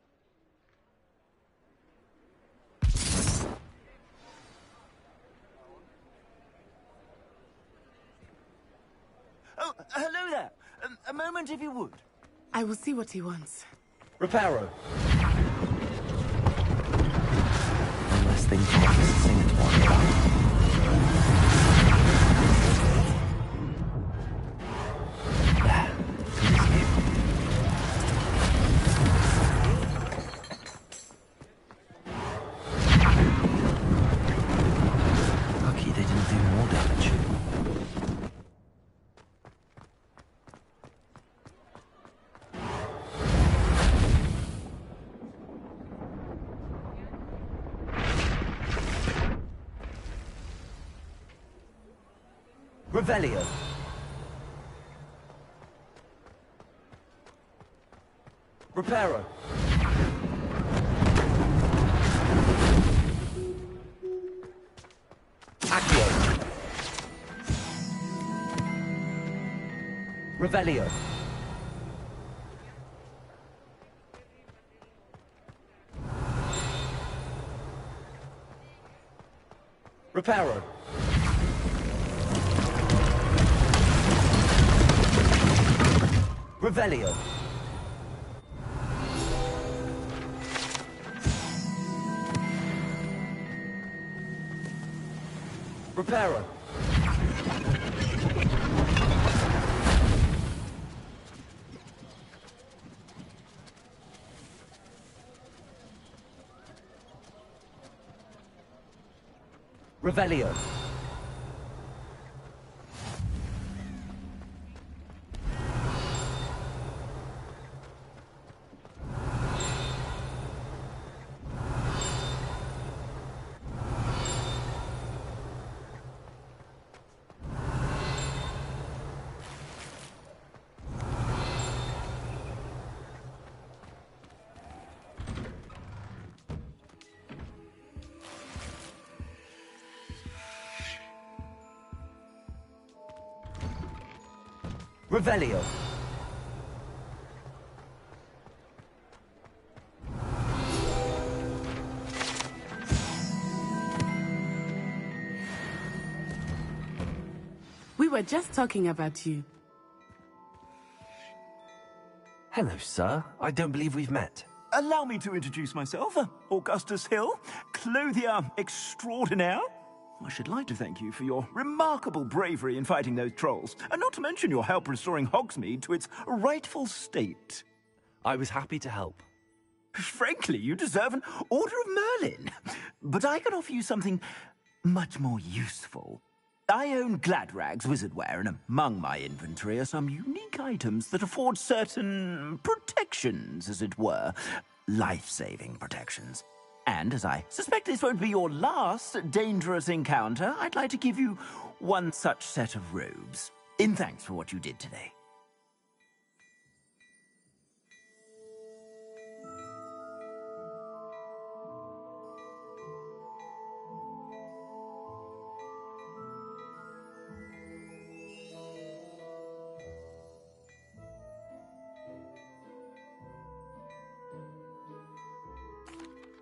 Oh, hello there. A moment, if you would. I will see what he wants. Reparo. Unless things are Singer to worry about. Lucky they didn't do more damage. Revelio. Reparo. Accio. Revelio. Reparo. Revelio. Reparo. Revelio. Revelio. We were just talking about you. Hello, sir. I don't believe we've met. Allow me to introduce myself, Augustus Hill, clothier extraordinaire. I should like to thank you for your remarkable bravery in fighting those trolls, and not to mention your help restoring Hogsmeade to its rightful state. I was happy to help. Frankly, you deserve an Order of Merlin. But I can offer you something much more useful. I own Gladrag's wizardware, and among my inventory are some unique items that afford certain protections, as it were. Life-saving protections. And as I suspect this won't be your last dangerous encounter, I'd like to give you one such set of robes, in thanks for what you did today.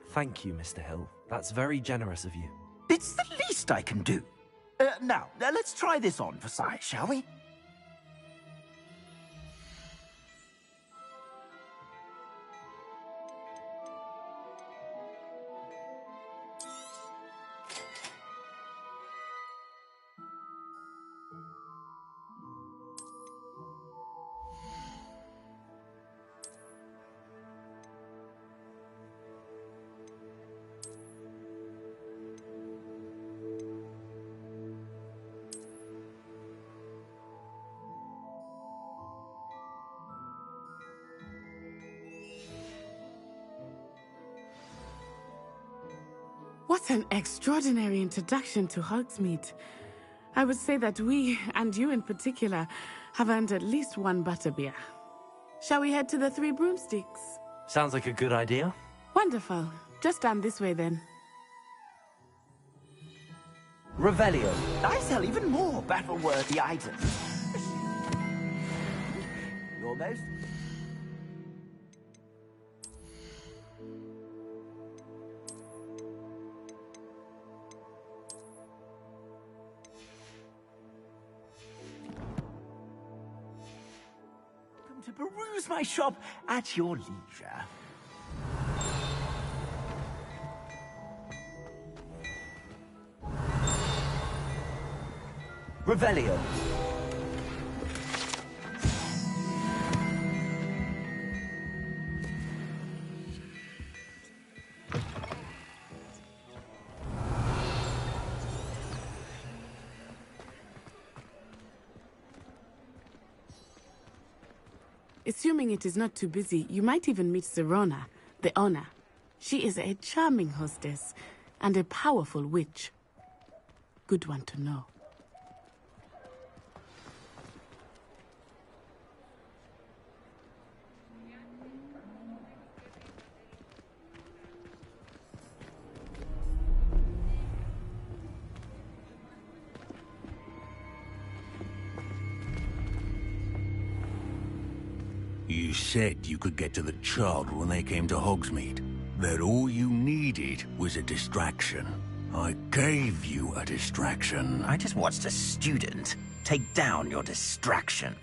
Thank you, Mr. Hill. That's very generous of you. It's the least I can do. Now, let's try this on for size, shall we? What an extraordinary introduction to Hogsmeade. I would say that we, and you in particular, have earned at least one butterbeer. Shall we head to the Three Broomsticks? Sounds like a good idea. Wonderful. Just down this way then. Revelio. I sell even more battle-worthy items. Almost. To peruse my shop at your leisure. Revelio. Assuming it is not too busy, you might even meet Serona, the owner. She is a charming hostess and a powerful witch. Good one to know. You said you could get to the child when they came to Hogsmeade. That all you needed was a distraction. I gave you a distraction. I just watched a student take down your distraction.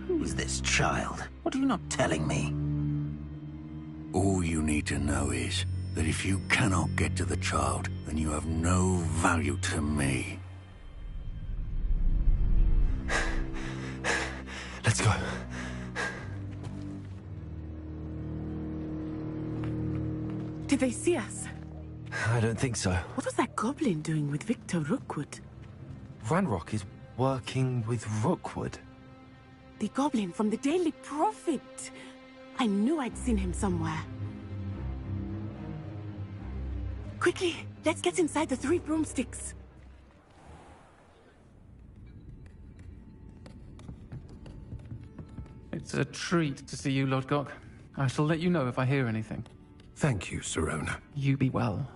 Who is this child? What are you not telling me? All you need to know is that if you cannot get to the child, then you have no value to me. Let's go. Did they see us? I don't think so. What was that goblin doing with Victor Rookwood? Ranrock is working with Rookwood. The goblin from the Daily Prophet. I knew I'd seen him somewhere. Quickly, let's get inside the 3 broomsticks. It's a treat to see you, Lodgok. I shall let you know if I hear anything. Thank you, Sirona. You be well.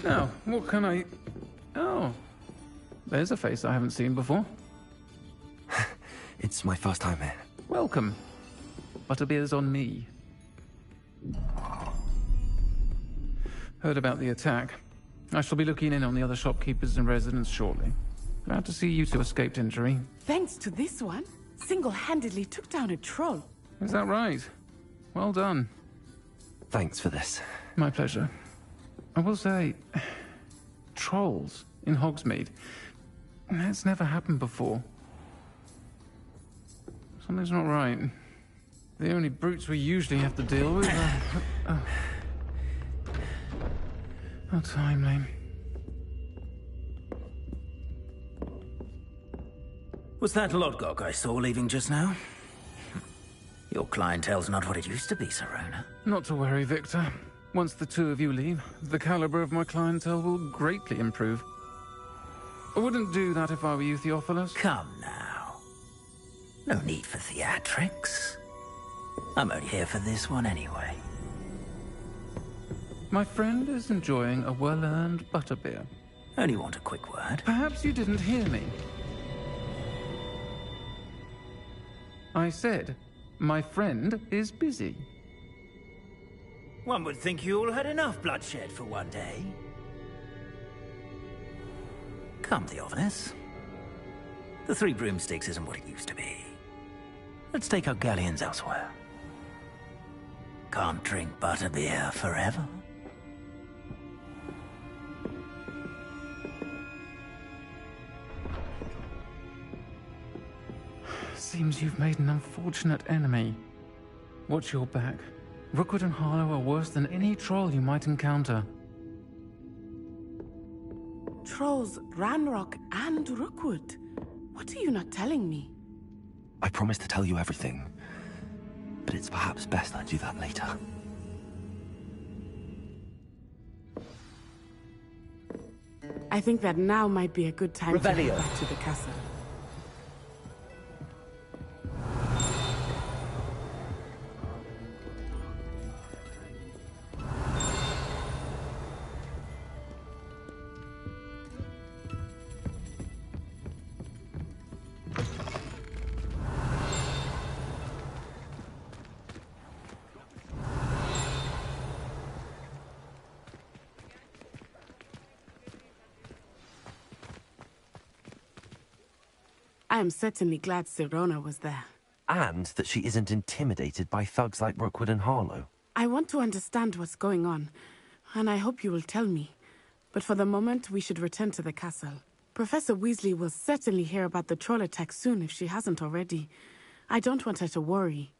Now, what can I... Oh, there's a face I haven't seen before. It's my first time here. Welcome. Butterbeer's on me. Heard about the attack. I shall be looking in on the other shopkeepers and residents shortly. Glad to see you two escaped injury. Thanks to this one, single-handedly took down a troll. Is that right? Well done. Thanks for this. My pleasure. I will say, trolls in Hogsmeade. That's never happened before. Something's not right. The only brutes we usually have to deal with are... How timely. Was that Lodgok I saw leaving just now? Your clientele's not what it used to be, Sirona. Not to worry, Victor. Once the two of you leave, the caliber of my clientele will greatly improve. I wouldn't do that if I were you, Theophilus. Come now. No need for theatrics. I'm only here for this one anyway. My friend is enjoying a well-earned butterbeer. Only want a quick word. Perhaps you didn't hear me. I said, my friend is busy. One would think you all had enough bloodshed for one day. Come, Theophilus. The 3 broomsticks isn't what it used to be. Let's take our galleons elsewhere. Can't drink butterbeer forever. Seems you've made an unfortunate enemy. Watch your back. Rookwood and Harlow are worse than any troll you might encounter. Trolls, Ranrock, and Rookwood. What are you not telling me? I promised to tell you everything, but it's perhaps best I do that later. I think that now might be a good time to Revelio. head back to the castle. I am certainly glad Sirona was there. And that she isn't intimidated by thugs like Rookwood and Harlow. I want to understand what's going on, and I hope you will tell me. But for the moment, we should return to the castle. Professor Weasley will certainly hear about the troll attack soon if she hasn't already. I don't want her to worry.